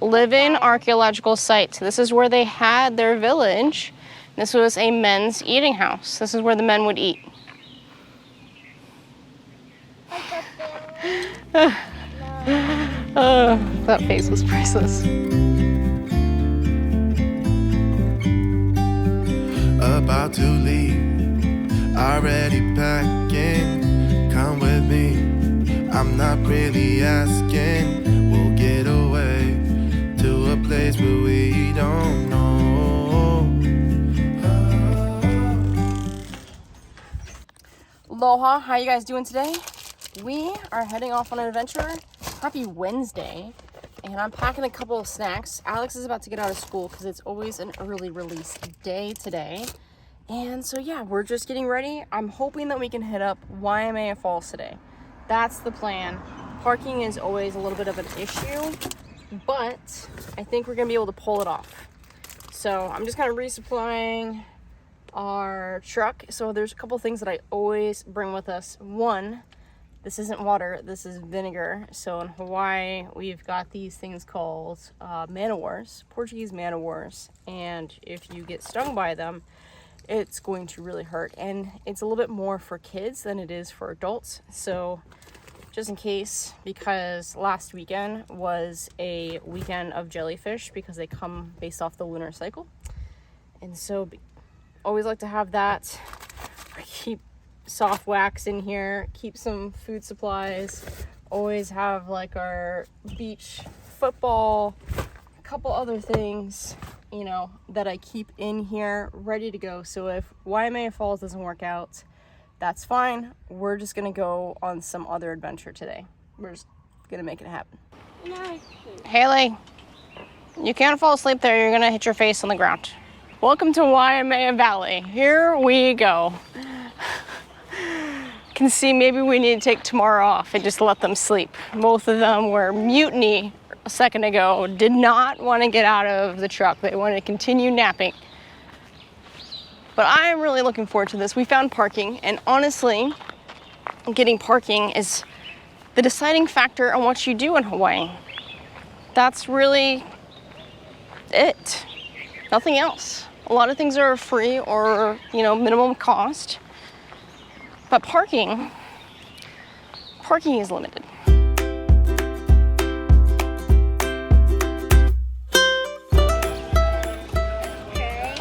Living archaeological site. So this is where they had their village. This was a men's eating house. This is where the men would eat. Oh, that face was priceless. About to leave, already packing. Come with me, I'm not really asking. We'll get away to a place where we don't know. Aloha, how you guys doing today? We are heading off on an adventure. Happy Wednesday. And I'm packing a couple of snacks. Alex is about to get out of school because it's always an early release day today. And so yeah, we're just getting ready. I'm hoping that we can hit up Waimea Falls today. That's the plan. Parking is always a little bit of an issue, but I think we're gonna be able to pull it off. So I'm just kind of resupplying our truck. So there's a couple things that I always bring with us. One, this isn't water, this is vinegar. So in Hawaii, we've got these things called man-o'-wars, Portuguese man-o'-wars. And if you get stung by them, it's going to really hurt. And it's a little bit more for kids than it is for adults. So just in case, because last weekend was a weekend of jellyfish because they come based off the lunar cycle. And so always like to have that. I keep soft wax in here, keep some food supplies, always have like our beach football, a couple other things, you know, that I keep in here ready to go. So if Waimea Falls doesn't work out, that's fine. We're just gonna go on some other adventure today. We're just gonna make it happen. Haley, you can't fall asleep there. You're gonna hit your face on the ground. Welcome to Waimea Valley. Here we go. Can see maybe we need to take tomorrow off and just let them sleep. Both of them were mutiny a second ago, did not want to get out of the truck. They wanted to continue napping. But I am really looking forward to this. We found parking, and honestly, getting parking is the deciding factor on what you do in Hawaii. That's really it. Nothing else. A lot of things are free or, you know, minimum cost. But parking is limited.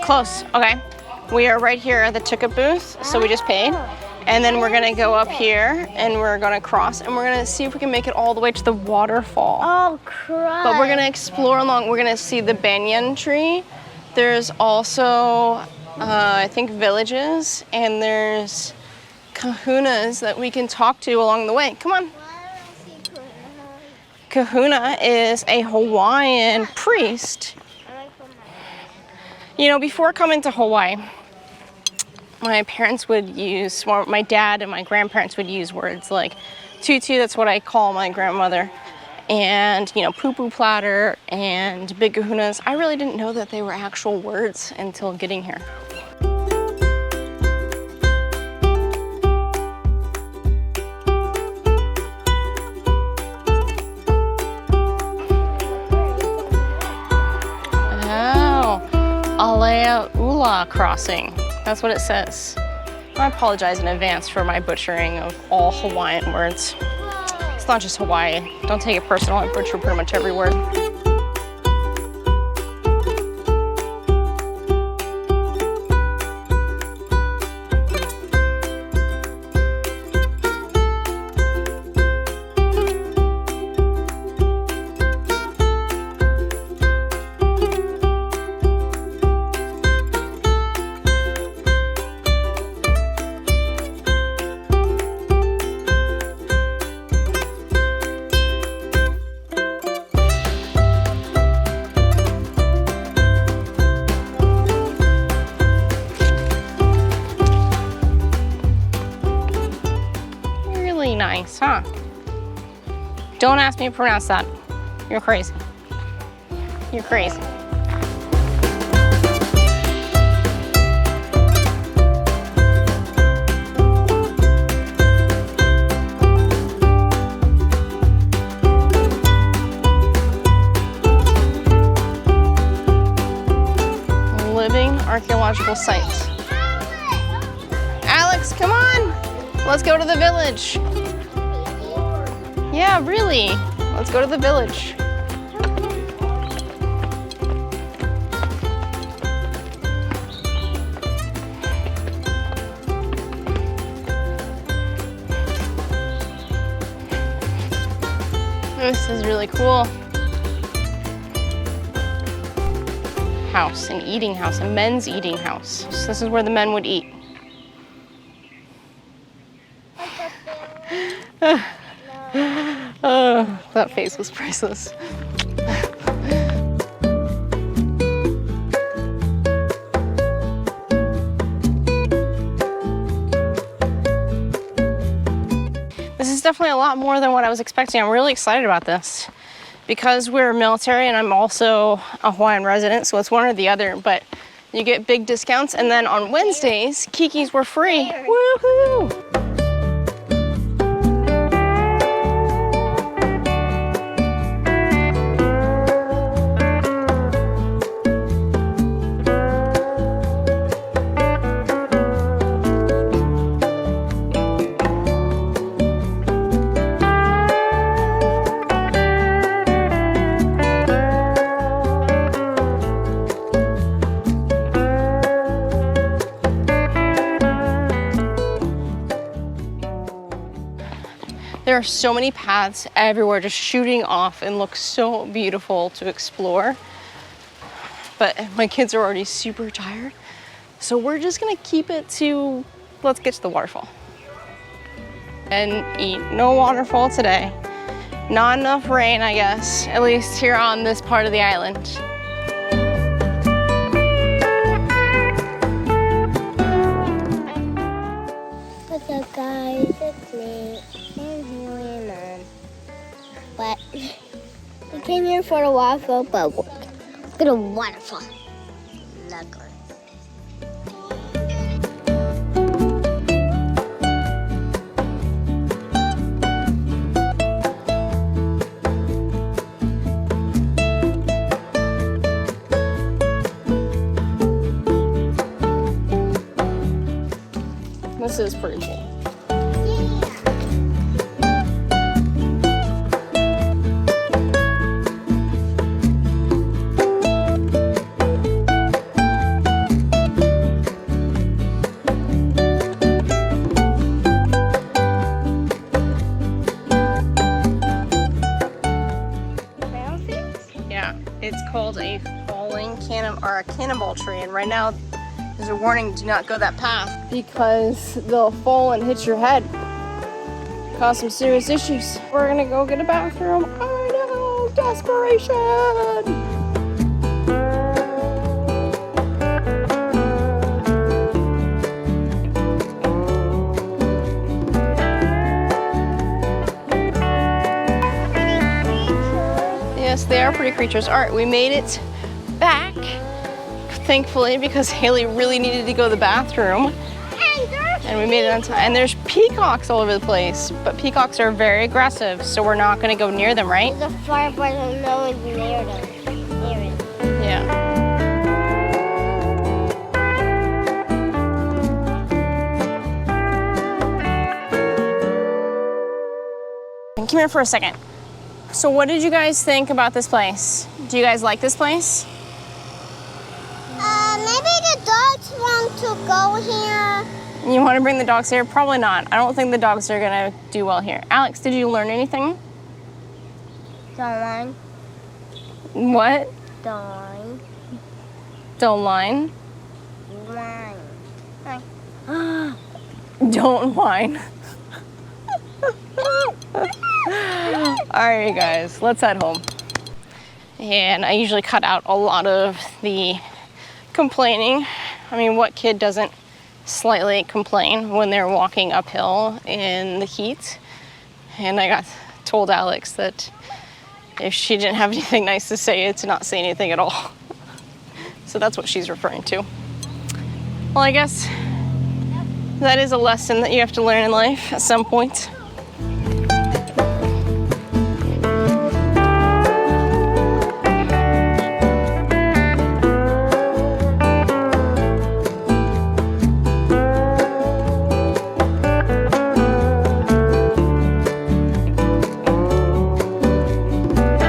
Close, okay. We are right here at the ticket booth, so we just paid. And then we're gonna go up here and we're gonna cross and we're gonna see if we can make it all the way to the waterfall. Oh, crap. But we're gonna explore along, we're gonna see the banyan tree. There's also, I think, villages, and there's kahunas that we can talk to along the way. Come on. Kahuna is a Hawaiian priest. You know, before coming to Hawaii, my parents would use, or my dad and my grandparents would use words like tutu, that's what I call my grandmother, and, you know, poo-poo platter and big kahunas. I really didn't know that they were actual words until getting here. Aleaula crossing. That's what it says. I apologize in advance for my butchering of all Hawaiian words. It's not just Hawaii. Don't take it personal. I butcher pretty much every word. Nice, huh? Don't ask me to pronounce that. You're crazy. You're crazy. archaeological site. Alex, come on! Let's go to the village. Yeah, really. Let's go to the village. This is really cool. House, an eating house, a men's eating house. So this is where the men would eat. Oh, that face was priceless. This is definitely a lot more than what I was expecting. I'm really excited about this because we're military and I'm also a Hawaiian resident, so it's one or the other, but you get big discounts. And then on Wednesdays, Kikis were free. Woohoo! There are so many paths everywhere just shooting off and look so beautiful to explore. But my kids are already super tired. So we're just gonna keep it to, let's get to the waterfall. And eat. No waterfall today. Not enough rain, I guess, at least here on this part of the island. What's up, guys? It's me. But we came here for the waterfall, but we're gonna waterfall. Not good. This is pretty cool. It's called a falling or a cannonball tree, and right now there's a warning: do not go that path because they'll fall and hit your head, cause some serious issues. We're gonna go get a bathroom. Oh no, desperation! Yes, they are pretty creatures. All right, we made it back, thankfully, because Haley really needed to go to the bathroom. And we made it on time. And there's peacocks all over the place, but peacocks are very aggressive, so we're not gonna go near them, right? There's a firefly, and no one's near them. Near it. Yeah. Come here for a second. So what did you guys think about this place? Do you guys like this place? Maybe the dogs want to go here. You want to bring the dogs here? Probably not. I don't think the dogs are gonna do well here. Alex, did you learn anything? Don't whine. What? Don't whine. Don't whine? Whine. Don't whine. All right, you guys, let's head home. And I usually cut out a lot of the complaining. I mean, what kid doesn't slightly complain when they're walking uphill in the heat? And I told Alex that if she didn't have anything nice to say, to not say anything at all. So that's what she's referring to. Well, I guess that is a lesson that you have to learn in life at some point.